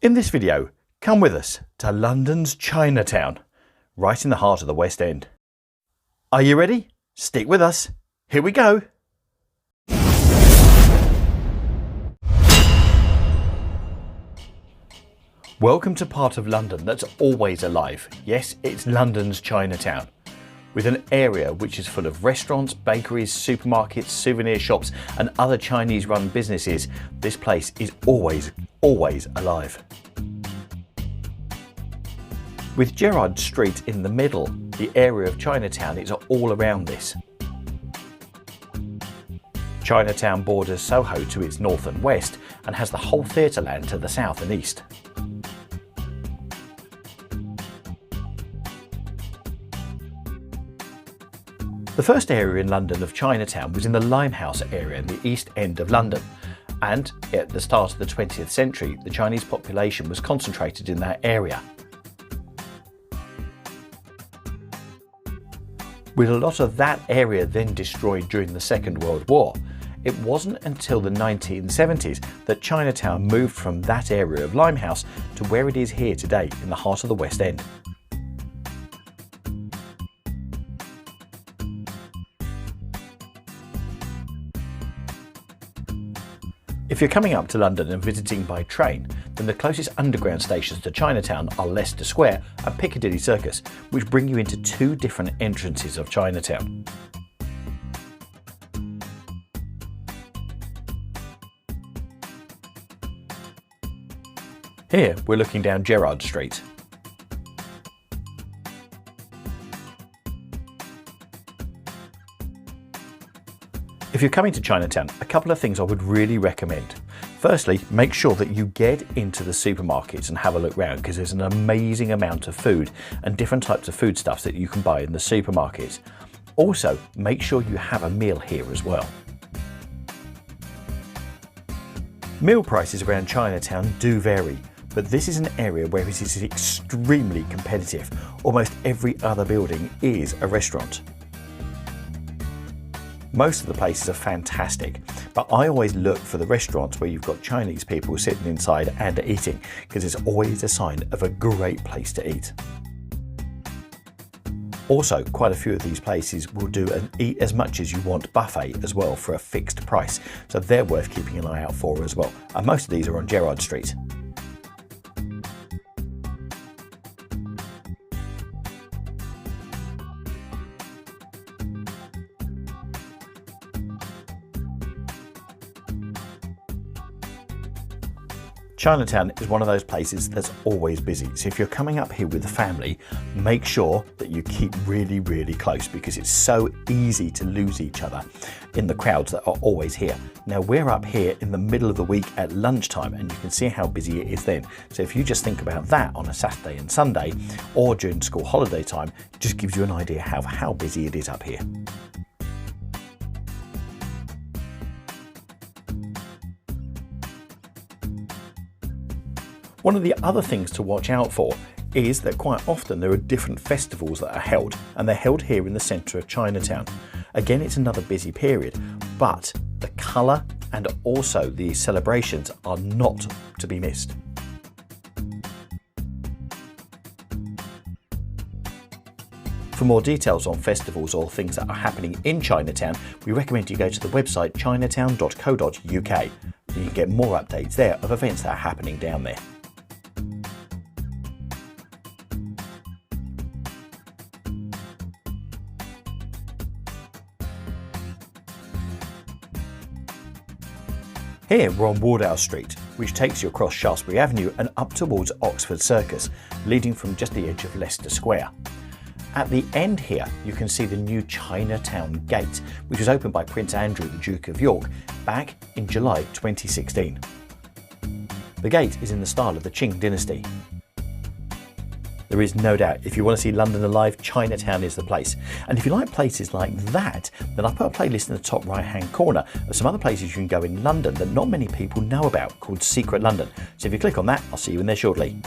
In this video, come with us to London's Chinatown, right in the heart of the West End. Are you ready? Stick with us. Here we go. Welcome to part of London that's always alive. Yes, it's London's Chinatown, with an area which is full of restaurants, bakeries, supermarkets, souvenir shops and other Chinese-run businesses. This place is always alive. With Gerrard Street in the middle, the area of Chinatown is all around this. Chinatown borders Soho to its north and west and has the whole theatre land to the south and east. The first area in London of Chinatown was in the Limehouse area in the East End of London, and at the start of the 20th century the Chinese population was concentrated in that area. With a lot of that area then destroyed during the Second World War, it wasn't until the 1970s that Chinatown moved from that area of Limehouse to where it is here today in the heart of the West End. If you're coming up to London and visiting by train, then the closest underground stations to Chinatown are Leicester Square and Piccadilly Circus, which bring you into two different entrances of Chinatown. Here we're looking down Gerrard Street. If you're coming to Chinatown, a couple of things I would really recommend. Firstly, make sure that you get into the supermarkets and have a look round, because there's an amazing amount of food and different types of foodstuffs that you can buy in the supermarkets. Also, make sure you have a meal here as well. Meal prices around Chinatown do vary, but this is an area where it is extremely competitive. Almost every other building is a restaurant. Most of the places are fantastic, but I always look for the restaurants where you've got Chinese people sitting inside and eating, because it's always a sign of a great place to eat. Also, quite a few of these places will do an eat as much as you want buffet as well for a fixed price, so they're worth keeping an eye out for as well, and most of these are on Gerrard Street. Chinatown is one of those places that's always busy, so if you're coming up here with the family, make sure that you keep really close, because it's so easy to lose each other in the crowds that are always here. Now we're up here in the middle of the week at lunchtime and you can see how busy it is then. So if you just think about that on a Saturday and Sunday or during school holiday time, it just gives you an idea how busy it is up here. One of the other things to watch out for is that quite often there are different festivals that are held, and they're held here in the centre of Chinatown. Again, it's another busy period, but the colour and also the celebrations are not to be missed. For more details on festivals or things that are happening in Chinatown, we recommend you go to the website chinatown.co.uk. You can get more updates there of events that are happening down there. Here we're on Wardour Street, which takes you across Shaftesbury Avenue and up towards Oxford Circus, leading from just the edge of Leicester Square. At the end here you can see the new Chinatown Gate, which was opened by Prince Andrew, the Duke of York, back in July 2016. The gate is in the style of the Qing dynasty. There is no doubt, if you want to see London alive, Chinatown is the place. And if you like places like that, then I've put a playlist in the top right hand corner of some other places you can go in London that not many people know about, called Secret London. So if you click on that, I'll see you in there shortly.